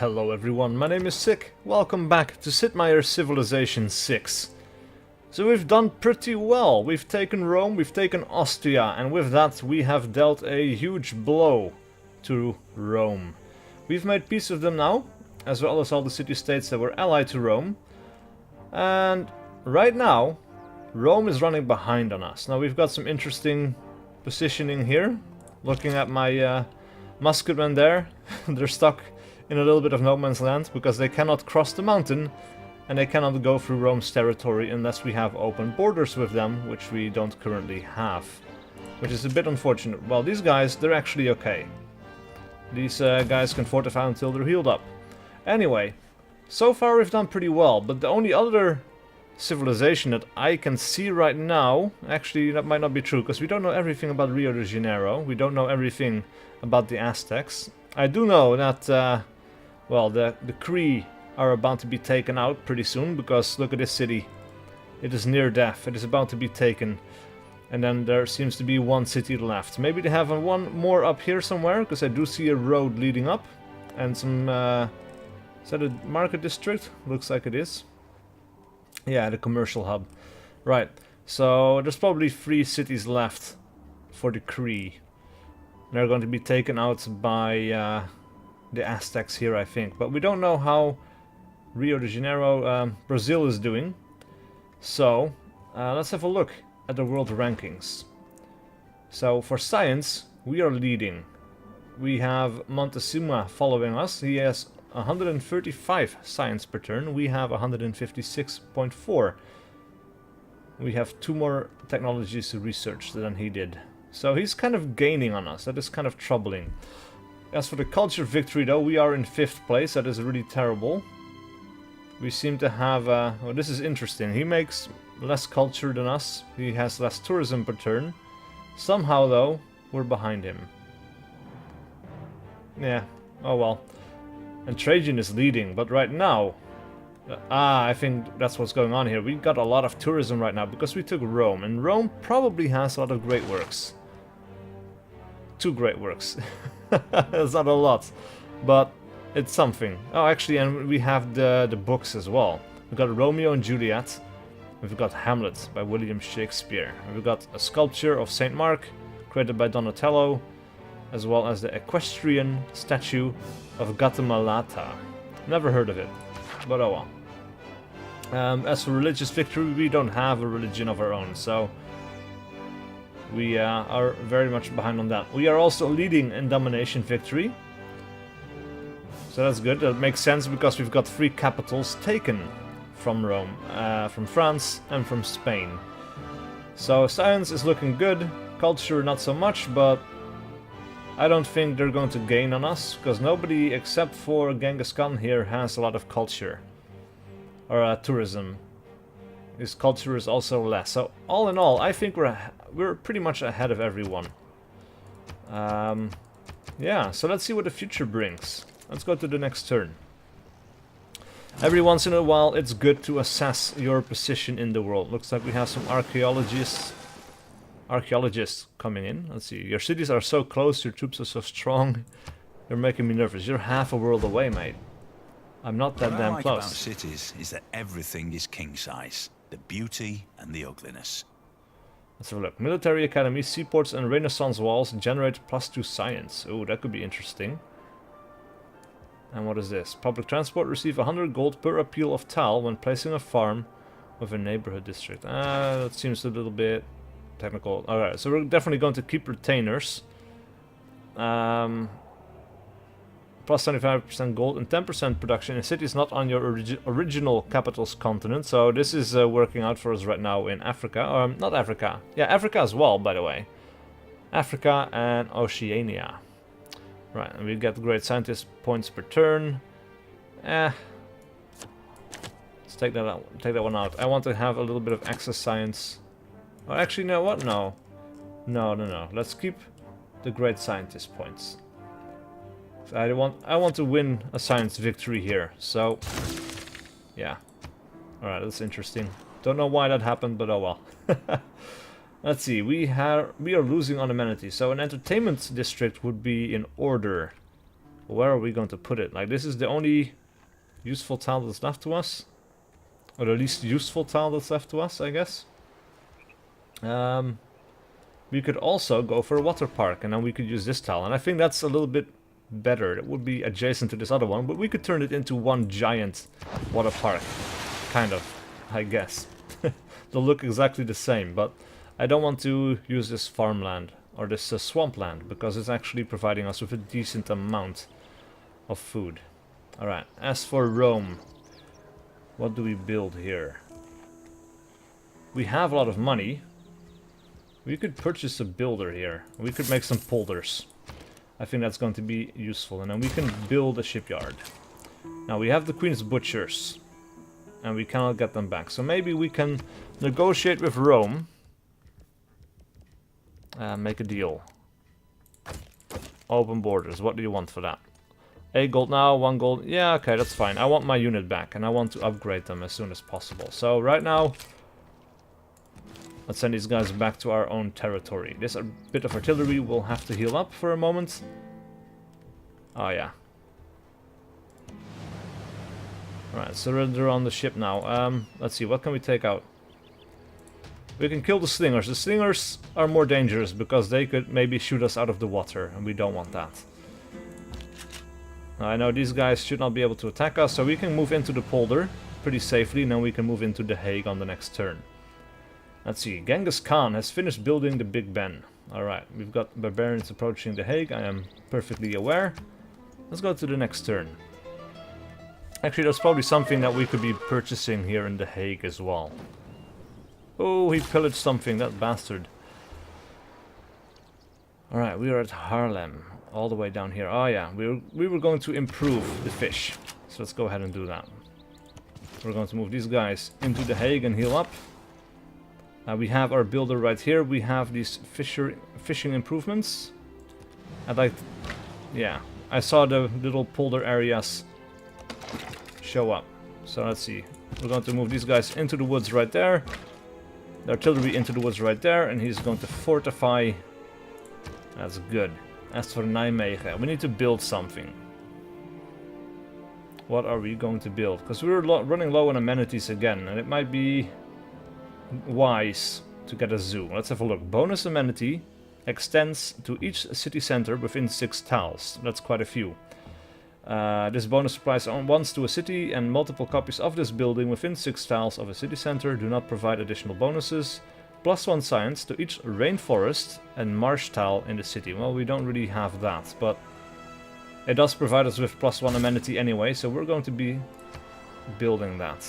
Hello everyone, my name is SiC. Welcome back to Sid Meier's Civilization 6. So we've done pretty well. We've taken Rome, we've taken Austria, and with that we have dealt a huge blow to Rome. We've made peace with them now, as well as all the city-states that were allied to Rome. And right now, Rome is running behind on us. Now we've got some interesting positioning here. Looking at my musketmen there, they're stuck in a little bit of no man's land because they cannot cross the mountain and they cannot go through Rome's territory unless we have open borders with them, which we don't currently have, which is a bit unfortunate. Well, these guys, they're actually okay. These guys can fortify until they're healed up. Anyway, so far we've done pretty well, but the only other civilization that I can see right now, actually that might not be true because we don't know everything about Rio de Janeiro, we don't know everything about the Aztecs. I do know that well, the Cree are about to be taken out pretty soon, because look at this city. It is near death, it is about to be taken. And then there seems to be one city left. Maybe they have one more up here somewhere, because I do see a road leading up. And some, is that a market district? Looks like it is. Yeah, the commercial hub. Right, so there's probably 3 cities left for the Cree. They're going to be taken out by the Aztecs here, I think. But we don't know how Rio de Janeiro, Brazil is doing. So, let's have a look at the world rankings. So, for science, we are leading. We have Montezuma following us. He has 135 science per turn. We have 156.4. We have 2 more technologies to research than he did. So he's kind of gaining on us. That is kind of troubling. As for the culture victory though, we are in 5th place. That is really terrible. We seem to have... well, this is interesting. He makes less culture than us. He has less tourism per turn. Somehow though, we're behind him. Yeah, oh well. And Trajan is leading, but right now... I think that's what's going on here. We got a lot of tourism right now because we took Rome. And Rome probably has a lot of great works. 2 great works. That's not a lot, but it's something. Oh, actually, and we have the books as well. We've got Romeo and Juliet. We've got Hamlet by William Shakespeare. And we've got a sculpture of Saint Mark created by Donatello, as well as the equestrian statue of Gattamelata. Never heard of it, but oh well. As for religious victory, we don't have a religion of our own, so we are very much behind on that. We are also leading in domination victory, so that's good. That makes sense because we've got 3 capitals taken from Rome, from France and from Spain. So science is looking good, culture not so much, but I don't think they're going to gain on us, because nobody except for Genghis Khan here has a lot of culture. Or tourism. His culture is also less. So all in all, I think we're pretty much ahead of everyone. Yeah, so let's see what the future brings. Let's go to the next turn. Every once in a while, it's good to assess your position in the world. Looks like we have some archaeologists coming in. Let's see. Your cities are so close, your troops are so strong. You're making me nervous. You're half a world away, mate. I'm not that damn close. What I like about cities is that everything is king size. The beauty and the ugliness. Let's have a look. Military academy, seaports and renaissance walls generate +2 science. Oh, that could be interesting. And what is this? Public transport, receive 100 gold per appeal of tile when placing a farm with a neighborhood district. That seems a little bit technical. Alright, so we're definitely going to keep retainers. Plus 25% gold and 10% production in cities not on your original capital's continent. So this is working out for us right now in Africa. Not Africa. Yeah, Africa as well, by the way. Africa and Oceania. Right, and we get great scientist points per turn. Let's take that out. Take that one out. I want to have a little bit of excess science. Oh, actually, no, what? No. No. Let's keep the great scientist points. I want to win a science victory here, so yeah. Alright, that's interesting. Don't know why that happened, but oh well. Let's see, we are losing on amenities, so an entertainment district would be in order. where are we going to put it? Like, this is the only useful tile that's left to us. Or the least useful tile that's left to us, I guess. We could also go for a water park, and then we could use this tile. And I think that's a little bit better. It would be adjacent to this other one, but we could turn it into one giant water park. Kind of, I guess. They'll look exactly the same, but I don't want to use this farmland, or this swampland, because it's actually providing us with a decent amount of food. Alright, as for Rome, what do we build here? We have a lot of money. We could purchase a builder here. We could make some polders. I think that's going to be useful. And then we can build a shipyard. Now we have the Queen's Butchers. And we cannot get them back. So maybe we can negotiate with Rome. Make a deal. Open borders. What do you want for that? 8 gold now, 1 gold. Yeah, okay, that's fine. I want my unit back. And I want to upgrade them as soon as possible. So right now, let's send these guys back to our own territory. This bit of artillery will have to heal up for a moment. Oh yeah. Alright, surrender on the ship now. Let's see, what can we take out? We can kill the slingers. The slingers are more dangerous because they could maybe shoot us out of the water, and we don't want that. Now, I know these guys should not be able to attack us, so we can move into the polder pretty safely, and then we can move into the Hague on the next turn. Let's see, Genghis Khan has finished building the Big Ben. Alright, we've got barbarians approaching the Hague, I am perfectly aware. Let's go to the next turn. Actually, there's probably something that we could be purchasing here in the Hague as well. Oh, he pillaged something, that bastard. Alright, we are at Haarlem, all the way down here. Oh yeah, we were going to improve the fish. So let's go ahead and do that. We're going to move these guys into the Hague and heal up. We have our builder right here. We have these fishing improvements. I'd like to, yeah, I saw the little polder areas show up. So let's see. We're going to move these guys into the woods right there. The artillery into the woods right there. And he's going to fortify. That's good. As for Nijmegen, we need to build something. What are we going to build? Because we're running low on amenities again. And it might be wise to get a zoo. Let's have a look. Bonus amenity extends to each city center within 6 tiles. That's quite a few. This bonus applies once to a city, and multiple copies of this building within 6 tiles of a city center do not provide additional bonuses. +1 science to each rainforest and marsh tile in the city. Well, we don't really have that, but it does provide us with +1 amenity anyway, so we're going to be building that.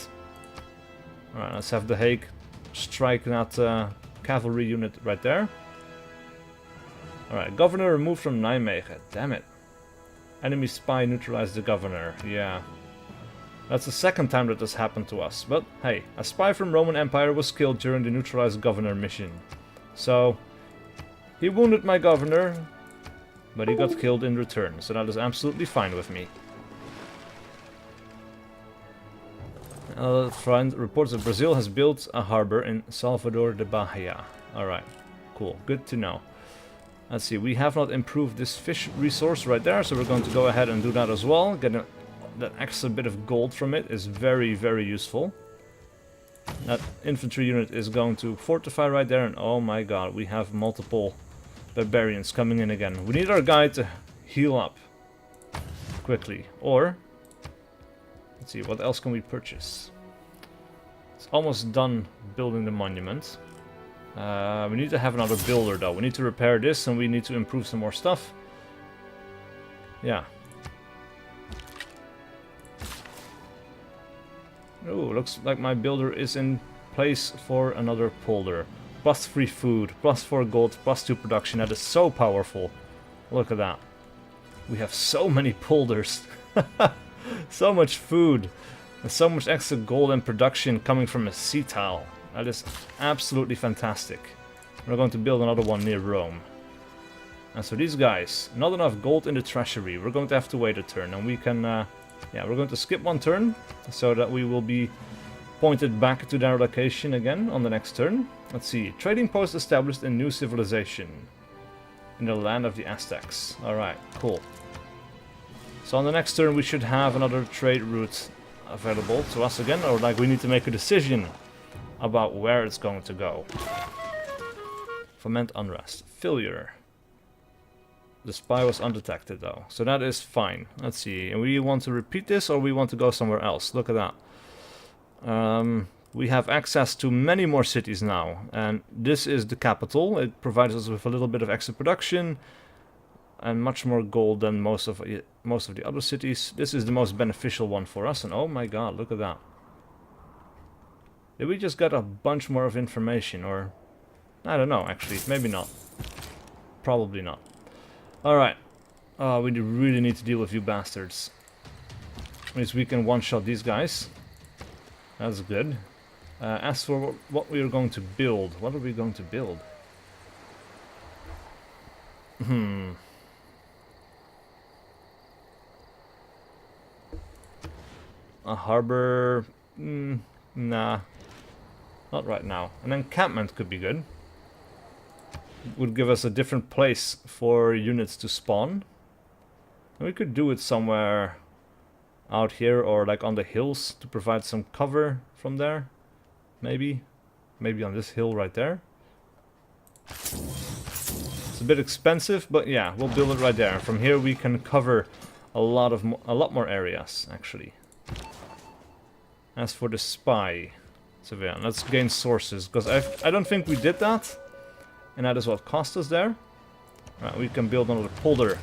Alright, let's have the Hague strike that cavalry unit right there. Alright, governor removed from Nijmegen. Damn it. Enemy spy neutralized the governor. Yeah. That's the second time that this happened to us. But hey, a spy from Roman Empire was killed during the neutralized governor mission. So, he wounded my governor, but he got killed in return. So that is absolutely fine with me. Friend reports that Brazil has built a harbor in Salvador de Bahia. Alright, cool. Good to know. Let's see, we have not improved this fish resource right there, so we're going to go ahead and do that as well. Get that extra bit of gold from it is very, very useful. That infantry unit is going to fortify right there, and oh my god, we have multiple barbarians coming in again. We need our guy to heal up quickly, or let's see, what else can we purchase? It's almost done building the monument. We need to have another builder though. We need to repair this and we need to improve some more stuff. Yeah. Oh, looks like my builder is in place for another polder. +3 food, +4 gold, +2 production. That is so powerful. Look at that. We have so many polders. So much food. And so much extra gold and production coming from a sea tile. That is absolutely fantastic. We're going to build another one near Rome. And so these guys, not enough gold in the treasury. We're going to have to wait a turn. And we can, yeah, we're going to skip one turn. So that we will be pointed back to their location again on the next turn. Let's see. Trading post established in new civilization. In the land of the Aztecs. Alright, cool. So on the next turn we should have another trade route available to us again, or like we need to make a decision about where it's going to go. Foment unrest. Failure. The spy was undetected though, so that is fine. Let's see, and we want to repeat this or we want to go somewhere else. Look at that. We have access to many more cities now, and this is the capital. It provides us with a little bit of extra production and much more gold than most of the other cities. This is the most beneficial one for us, and oh my god, look at that. Did we just get a bunch more of information, or... I don't know, actually. Maybe not. Probably not. Alright. We really need to deal with you bastards. Means we can one-shot these guys. That's good. As for what we are going to build, what are we going to build? A harbor? Nah. Not right now. An encampment could be good. It would give us a different place for units to spawn. And we could do it somewhere out here or like on the hills to provide some cover from there. Maybe on this hill right there. It's a bit expensive, but yeah, we'll build it right there. From here we can cover a lot more areas actually. As for the spy, so yeah, let's gain sources because I don't think we did that, and that is what cost us there. Right, we can build another polder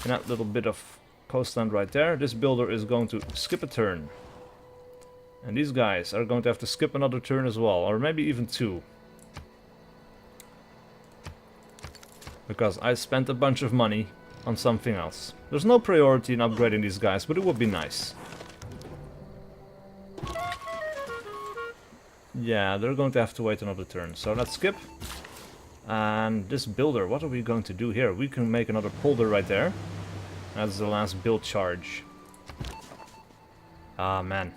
in that little bit of coastland right there. This builder is going to skip a turn. And these guys are going to have to skip another turn as well, or maybe even two. Because I spent a bunch of money on something else. There's no priority in upgrading these guys, but it would be nice. Yeah, they're going to have to wait another turn, so let's skip. And this builder, what are we going to do here? We can make another polder right there. That's the last build charge. Ah, man.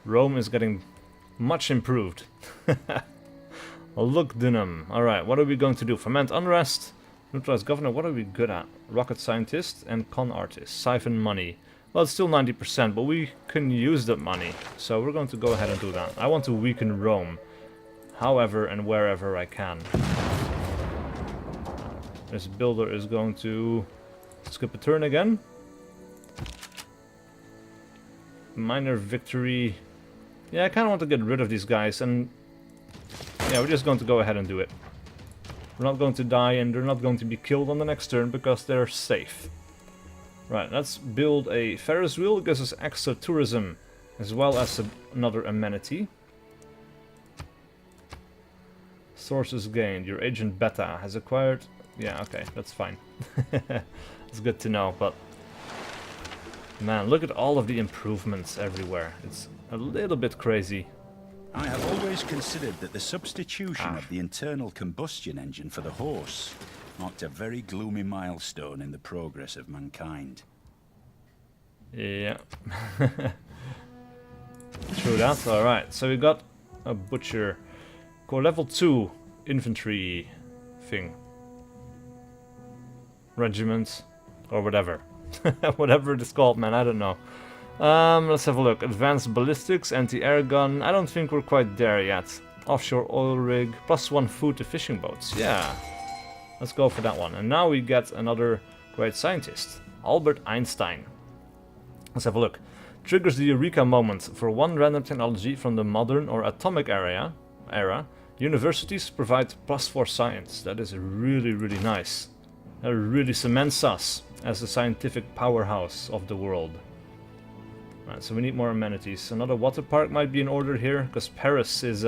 Rome is getting much improved. Look, Dunham. Alright, what are we going to do? Foment unrest. Neutralize governor. What are we good at? Rocket scientist and con artist. Siphon money. Well, it's still 90%, but we can use that money. So we're going to go ahead and do that. I want to weaken Rome. However and wherever I can. This builder is going to skip a turn again. Minor victory. Yeah, I kind of want to get rid of these guys, and yeah, we're just going to go ahead and do it. We're not going to die, and they're not going to be killed on the next turn because they're safe. Right, let's build a Ferris wheel. It gives us extra tourism as well as another amenity. Sources gained. Your agent Beta has acquired... Yeah, okay, that's fine. It's good to know, but... Man, look at all of the improvements everywhere. It's a little bit crazy. I have always considered that the substitution of the internal combustion engine for the horse marked a very gloomy milestone in the progress of mankind. Yeah. True that. Alright, so we got a butcher. Core level 2 infantry thing. Regiment. Or whatever. Whatever it's called, man, I don't know. Let's have a look. Advanced ballistics, anti-air gun. I don't think we're quite there yet. Offshore oil rig. +1 food to fishing boats. Yeah. Let's go for that one. And now we get another great scientist. Albert Einstein. Let's have a look. Triggers the Eureka moment. For one random technology from the modern or atomic era, universities provide +4 science. That is really, really nice. That really cements us as the scientific powerhouse of the world. Right, so we need more amenities. Another water park might be in order here, because Paris is,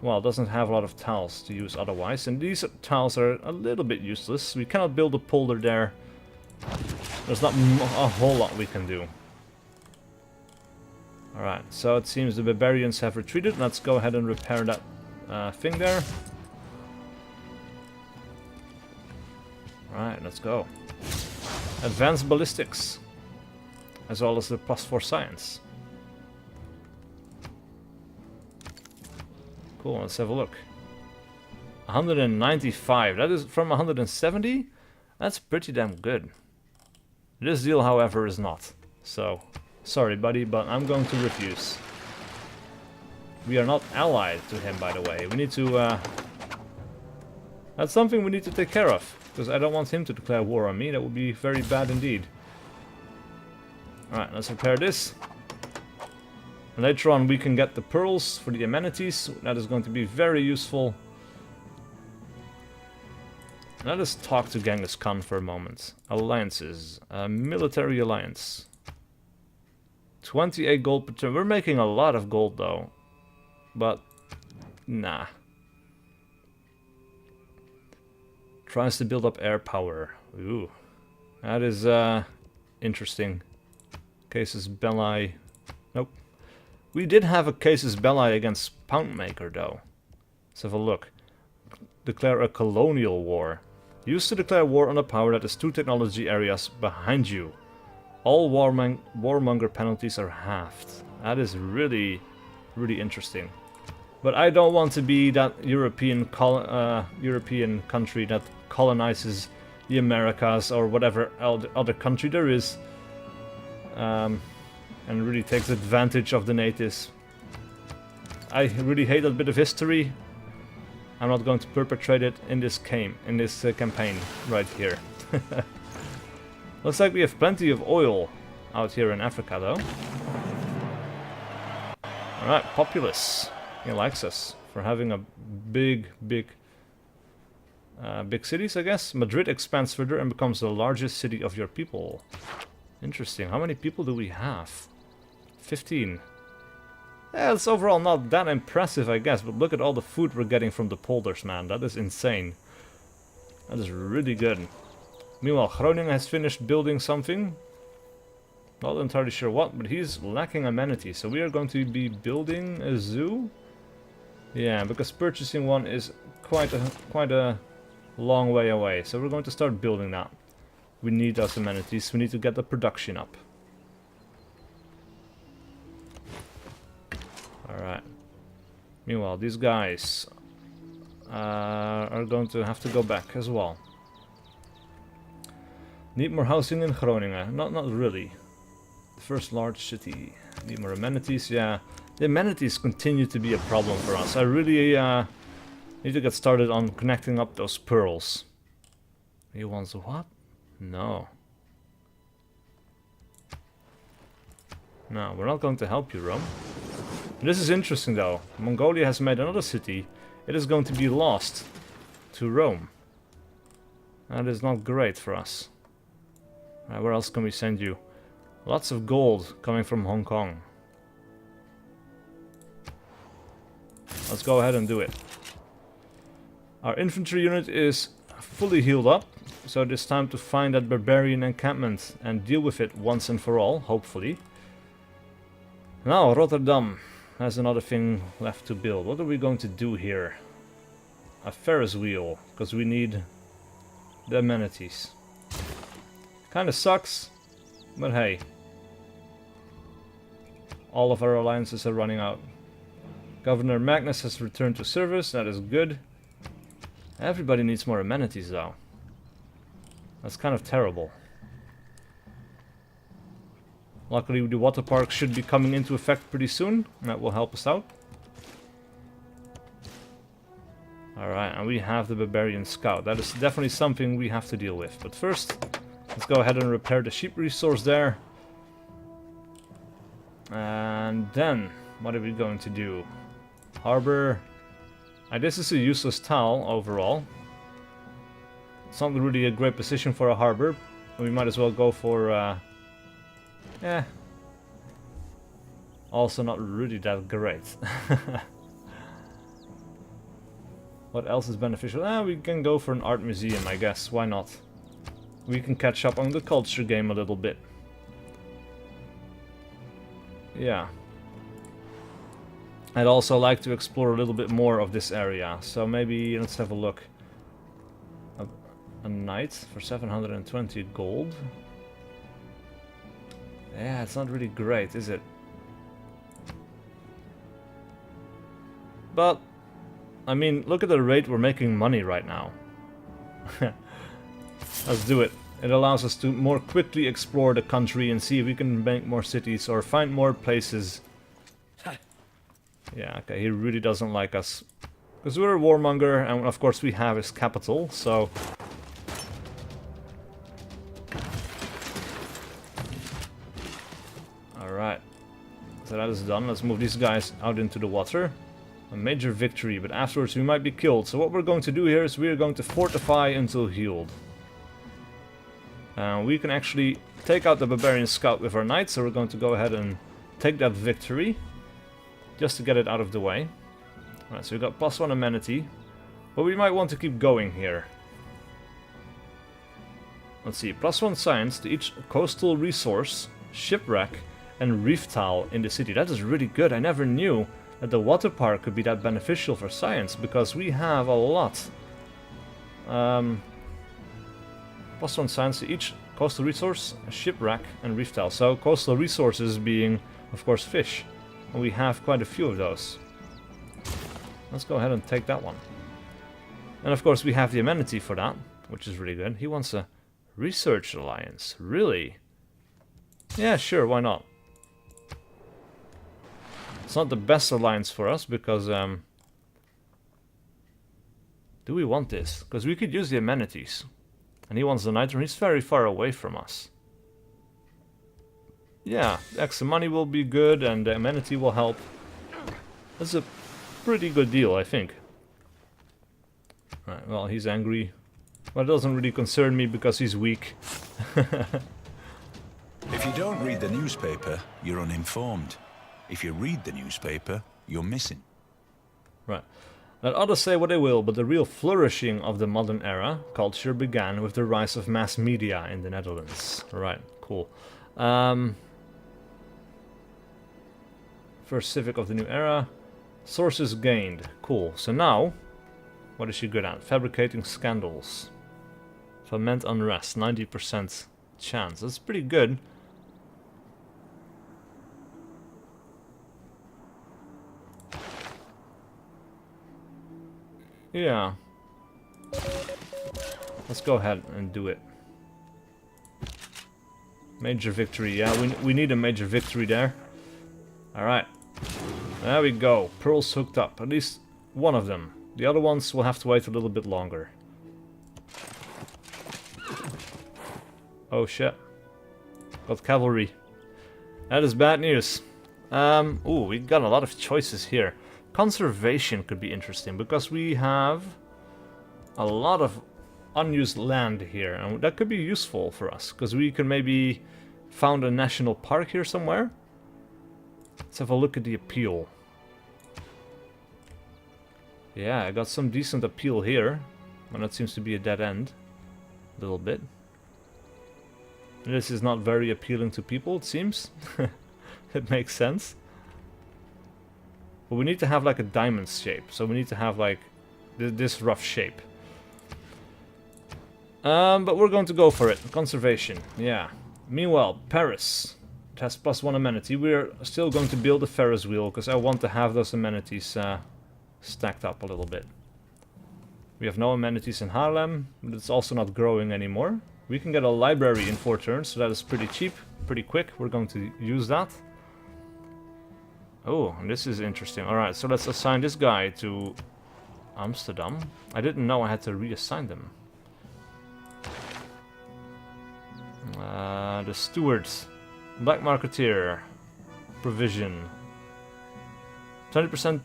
well, doesn't have a lot of tiles to use otherwise, and these tiles are a little bit useless. We cannot build a polder there. There's not a whole lot we can do. Alright, so it seems the Barbarians have retreated. Let's go ahead and repair that thing there. Alright, let's go. Advanced ballistics. As well as the +4 science. Cool, let's have a look. 195. That is from 170? That's pretty damn good. This deal, however, is not. So, sorry buddy, but I'm going to refuse. We are not allied to him, by the way. We need to... That's something we need to take care of. Because I don't want him to declare war on me. That would be very bad indeed. Alright, let's repair this. And later on we can get the pearls for the amenities. That is going to be very useful. Let us talk to Genghis Khan for a moment. Alliances. Military alliance. 28 gold per turn. We're making a lot of gold though. But, nah. Tries to build up air power. Ooh. That is, interesting. Casus belli. Nope. We did have a casus belli against Poundmaker, though. Let's have a look. Declare a colonial war. Used to declare war on a power that is 2 technology areas behind you. All warmonger penalties are halved. That is really, really interesting. But I don't want to be that European country that colonizes the Americas or whatever other country there is. And really takes advantage of the natives. I really hate that bit of history. I'm not going to perpetrate it in this campaign right here. Looks like we have plenty of oil out here in Africa, though. Alright, populace. He likes us for having a big cities, I guess. Madrid expands further and becomes the largest city of your people. Interesting. How many people do we have? 15. Yeah, it's overall not that impressive, I guess, but look at all the food we're getting from the polders, man. That is insane. That is really good. Meanwhile, Groningen has finished building something. Not entirely sure what, but he's lacking amenities. So we are going to be building a zoo. Yeah, because purchasing one is quite a long way away. So we're going to start building that. We need those amenities. We need to get the production up. Alright. Meanwhile, these guys are going to have to go back as well. Need more housing in Groningen. Not really. The first large city. Need more amenities. Yeah, the amenities continue to be a problem for us. I really need to get started on connecting up those pearls. He wants what? No. No, we're not going to help you, Rome. This is interesting though. Mongolia has made another city. It is going to be lost to Rome. That is not great for us. Where else can we send you? Lots of gold coming from Hong Kong. Let's go ahead and do it. Our infantry unit is fully healed up, so it is time to find that barbarian encampment and deal with it once and for all, hopefully. Now, Rotterdam has another thing left to build. What are we going to do here? A Ferris wheel, because we need the amenities. Kinda sucks, but hey. All of our alliances are running out. Governor Magnus has returned to service, that is good. Everybody needs more amenities though. That's kind of terrible. Luckily the water park should be coming into effect pretty soon. That will help us out. Alright, and we have the Barbarian Scout. That is definitely something we have to deal with. But first, let's go ahead and repair the sheep resource there. And then, what are we going to do? Harbor. This is a useless tile overall. It's not really a great position for a harbor. We might as well go for... also not really that great. What else is beneficial? We can go for an art museum, I guess. Why not? We can catch up on the culture game a little bit. Yeah. I'd also like to explore a little bit more of this area. So maybe let's have a look. A knight for 720 gold. Yeah, it's not really great, is it? But, I mean, look at the rate we're making money right now. Let's do it. It allows us to more quickly explore the country and see if we can make more cities or find more places. Yeah, okay, he really doesn't like us. Because we're a warmonger, and of course we have his capital, so... Alright. So that is done. Let's move these guys out into the water. A major victory, but afterwards we might be killed. So what we're going to do here is we're going to fortify until healed. We can actually take out the Barbarian scout with our knights, so we're going to go ahead and take that victory. Just to get it out of the way. Alright, so we got +1 amenity. But we might want to keep going here. Let's see, +1 science to each coastal resource, shipwreck, and reef tile in the city. That is really good. I never knew that the water park could be that beneficial for science, because we have a lot. +1 science to each coastal resource, shipwreck, and reef tile. So coastal resources being, of course, fish. And we have quite a few of those. Let's go ahead and take that one. And of course we have the amenity for that, which is really good. He wants a research alliance. Really? Yeah, sure, why not? It's not the best alliance for us, because... do we want this? Because we could use the amenities. And he wants the nitrogen. He's very far away from us. Yeah, extra money will be good, and the amenity will help. That's a pretty good deal, I think. Right, well, he's angry. But it doesn't really concern me, because he's weak. If you don't read the newspaper, you're uninformed. If you read the newspaper, you're missing. Right. Let others say what they will, but the real flourishing of the modern era culture began with the rise of mass media in the Netherlands. Right, cool. First civic of the new era. Sources gained. Cool. So now, what is she good at? Fabricating scandals. Foment unrest. 90% chance. That's pretty good. Yeah. Let's go ahead and do it. Major victory. Yeah, we need a major victory there. Alright. There we go. Pearls hooked up. At least one of them. The other ones will have to wait a little bit longer. Oh shit. Got cavalry. That is bad news. Ooh, we got a lot of choices here. Conservation could be interesting, because we have a lot of unused land here, and that could be useful for us, because we can maybe found a national park here somewhere. Let's have a look at the appeal. Yeah, I got some decent appeal here, but that seems to be a dead end. A little bit. This is not very appealing to people, it seems. It makes sense. But we need to have like a diamond shape, so we need to have like this rough shape. But we're going to go for it. Conservation, yeah. Meanwhile, Paris. It has +1 amenity. We're still going to build a Ferris wheel, because I want to have those amenities stacked up a little bit. We have no amenities in Haarlem, but it's also not growing anymore. We can get a library in 4 turns, so that is pretty cheap, pretty quick. We're going to use that. Oh, this is interesting. Alright, so let's assign this guy to Amsterdam. I didn't know I had to reassign them. The stewards. Black marketeer. Provision. 20%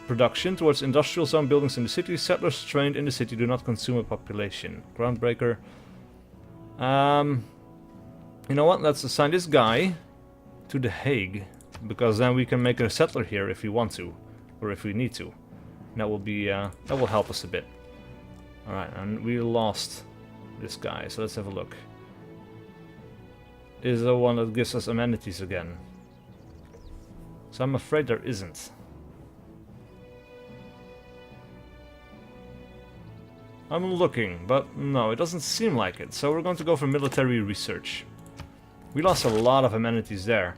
production towards industrial zone buildings in the city. Settlers trained in the city do not consume a population. Groundbreaker. You know what? Let's assign this guy to The Hague. Because then we can make a settler here if we want to, or if we need to. And that will be that will help us a bit. All right, and we lost this guy, so let's have a look. Is there one that gives us amenities again? So I'm afraid there isn't. I'm looking, but no, it doesn't seem like it. So we're going to go for military research. We lost a lot of amenities there.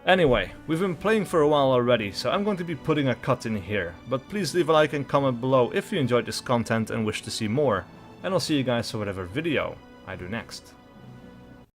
Anyway, we've been playing for a while already, so I'm going to be putting a cut in here. But please leave a like and comment below if you enjoyed this content and wish to see more. And I'll see you guys for whatever video I do next.